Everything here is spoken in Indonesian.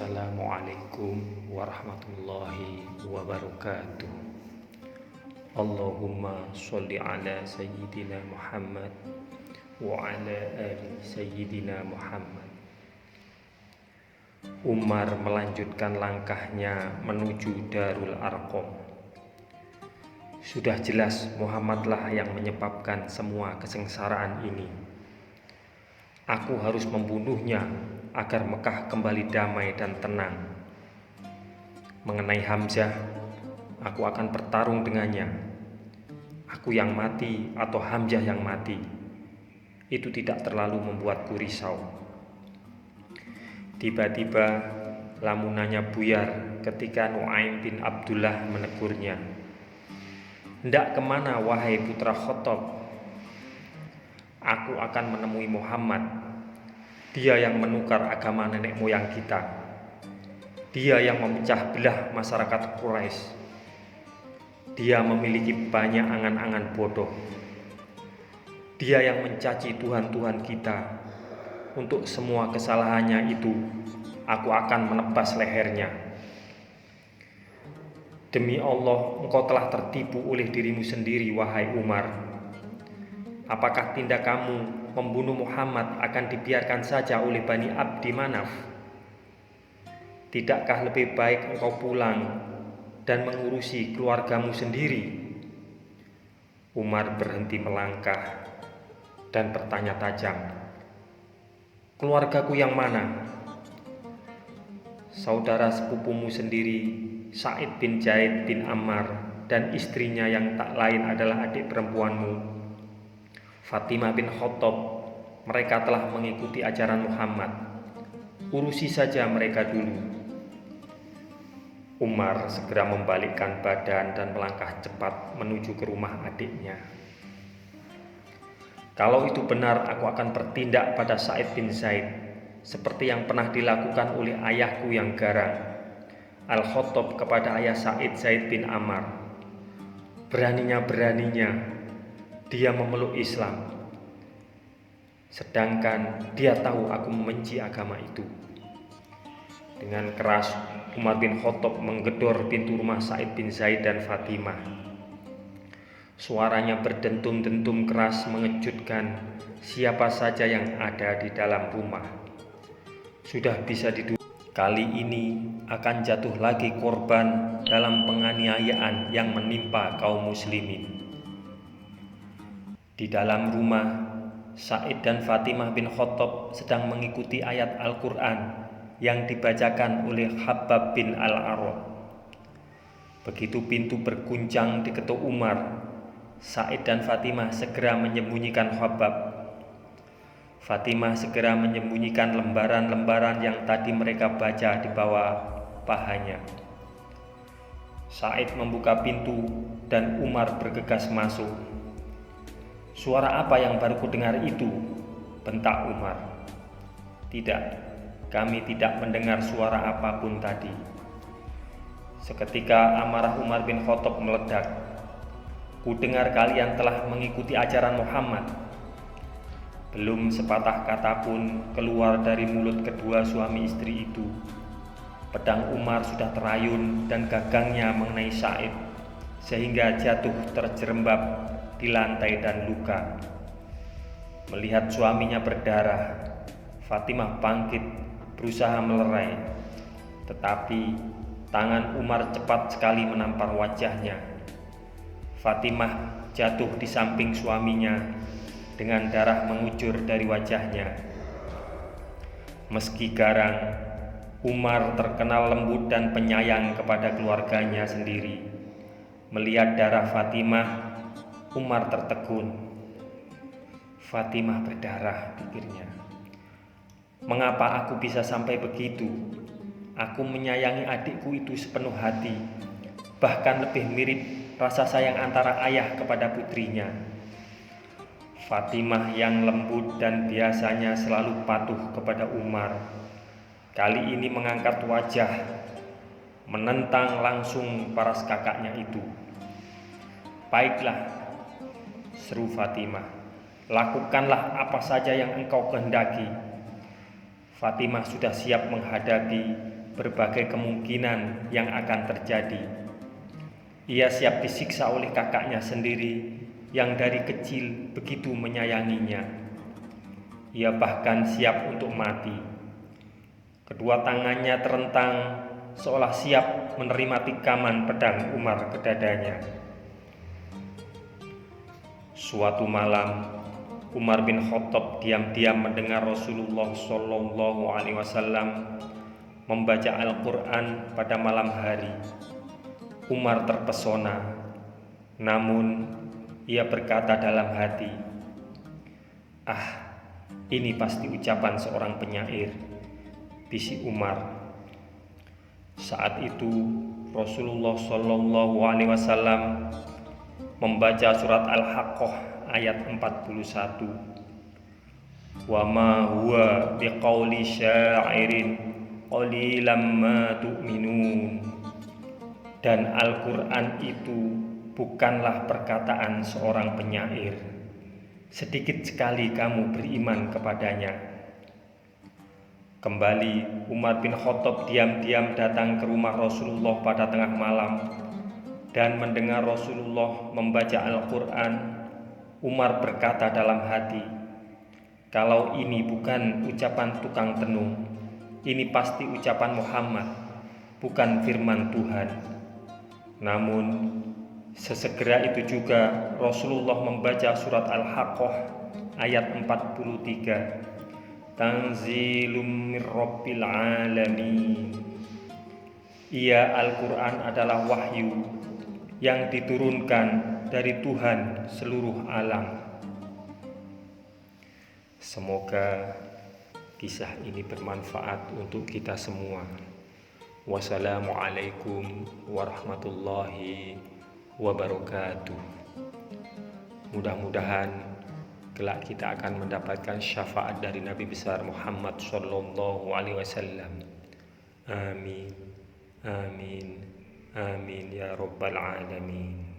Assalamualaikum warahmatullahi wabarakatuh. Allahumma sholli ala sayyidina Muhammad wa ala ali sayyidina Muhammad. Umar melanjutkan langkahnya menuju Darul Arqam. Sudah jelas Muhammadlah yang menyebabkan semua kesengsaraan ini. Aku harus membunuhnya agar Mekah kembali damai dan tenang. Mengenai Hamzah, aku akan bertarung dengannya. Aku yang mati atau Hamzah yang mati, itu tidak terlalu membuatku risau. Tiba-tiba lamunannya buyar ketika Nu'aim bin Abdullah menegurnya. "Hendak kemana wahai putra Khattab? Aku akan menemui Muhammad. Dia yang menukar agama nenek moyang kita. Dia yang memecah belah masyarakat Quraisy. Dia memiliki banyak angan-angan bodoh. Dia yang mencaci Tuhan-Tuhan kita. Untuk semua kesalahannya itu, aku akan menebas lehernya. Demi Allah, engkau telah tertipu oleh dirimu sendiri, wahai Umar. Apakah tindak kamu membunuh Muhammad akan dibiarkan saja oleh Bani Abdi Manaf? Tidakkah lebih baik engkau pulang dan mengurusi keluargamu sendiri?" Umar berhenti melangkah dan bertanya tajam, "Keluargaku yang mana?" "Saudara sepupumu sendiri, Sa'id bin Zaid bin Ammar, dan istrinya yang tak lain adalah adik perempuanmu, Fatimah bin Khattab. Mereka telah mengikuti ajaran Muhammad. Urusi saja mereka dulu." Umar segera membalikkan badan dan melangkah cepat menuju ke rumah adiknya. "Kalau itu benar, aku akan bertindak pada Sa'id bin Zaid seperti yang pernah dilakukan oleh ayahku yang garang, Al-Khattab, kepada ayah Sa'id, Zaid bin Ammar. Beraninya dia memeluk Islam, sedangkan dia tahu aku membenci agama itu." Dengan keras Umar bin Khattab menggedor pintu rumah Sa'id bin Zaid dan Fatimah. Suaranya berdentum-dentum keras mengejutkan siapa saja yang ada di dalam rumah. Sudah bisa diduga kali ini akan jatuh lagi korban dalam penganiayaan yang menimpa kaum muslimin. Di dalam rumah, Sa'id dan Fatimah bin Khattab sedang mengikuti ayat Al-Quran yang dibacakan oleh Khabbab bin Al-Arad. Begitu pintu berguncang diketuk Umar, Sa'id dan Fatimah segera menyembunyikan Khabbab. Fatimah segera menyembunyikan lembaran-lembaran yang tadi mereka baca di bawah pahanya. Sa'id membuka pintu dan Umar bergegas masuk. "Suara apa yang baru kudengar itu?" bentak Umar. "Tidak, kami tidak mendengar suara apapun tadi." Seketika amarah Umar bin Khattab meledak. "Kudengar kalian telah mengikuti ajaran Muhammad." Belum sepatah kata pun keluar dari mulut kedua suami istri itu, pedang Umar sudah terayun dan gagangnya mengenai Sa'id, sehingga jatuh terjerembab di lantai dan luka. Melihat suaminya berdarah, Fatimah bangkit berusaha melerai, tetapi tangan Umar cepat sekali menampar wajahnya. Fatimah jatuh di samping suaminya dengan darah mengucur dari wajahnya. Meski garang, Umar terkenal lembut dan penyayang kepada keluarganya sendiri. Melihat darah Fatimah, Umar tertegun. "Fatimah berdarah," pikirnya. "Mengapa aku bisa sampai begitu? Aku menyayangi adikku itu sepenuh hati, bahkan lebih mirip rasa sayang antara ayah kepada putrinya." Fatimah yang lembut dan biasanya selalu patuh kepada Umar, kali ini mengangkat wajah, menentang langsung paras kakaknya itu. "Baiklah," seru Fatimah, "lakukanlah apa saja yang engkau kehendaki." Fatimah sudah siap menghadapi berbagai kemungkinan yang akan terjadi. Ia siap disiksa oleh kakaknya sendiri yang dari kecil begitu menyayanginya. Ia bahkan siap untuk mati. Kedua tangannya terentang seolah siap menerima tikaman pedang Umar ke dadanya. Suatu malam, Umar bin Khattab diam-diam mendengar Rasulullah SAW membaca Al-Quran pada malam hari. Umar terpesona, namun ia berkata dalam hati, "Ah, ini pasti ucapan seorang penyair," bisik Umar. Saat itu Rasulullah SAW membaca surat Al-Haqqah ayat 41. "Wa ma huwa biqauli syairin qalilan ma tu'minun." Dan Al-Quran itu bukanlah perkataan seorang penyair. Sedikit sekali kamu beriman kepadanya. Kembali Umar bin Khattab diam-diam datang ke rumah Rasulullah pada tengah malam dan mendengar Rasulullah membaca Al-Quran. Umar berkata dalam hati, "Kalau ini bukan ucapan tukang tenung, ini pasti ucapan Muhammad, bukan firman Tuhan." Namun sesegera itu juga Rasulullah membaca surat Al-Haqqah ayat 43. "Tanzilum mir rabbil alamin." Ia Al-Quran adalah wahyu yang diturunkan dari Tuhan seluruh alam. Semoga kisah ini bermanfaat untuk kita semua. Wassalamualaikum warahmatullahi wabarakatuh. Mudah-mudahan kelak kita akan mendapatkan syafaat dari Nabi besar Muhammad SAW. Amin, amin, amin ya rabbal alamin.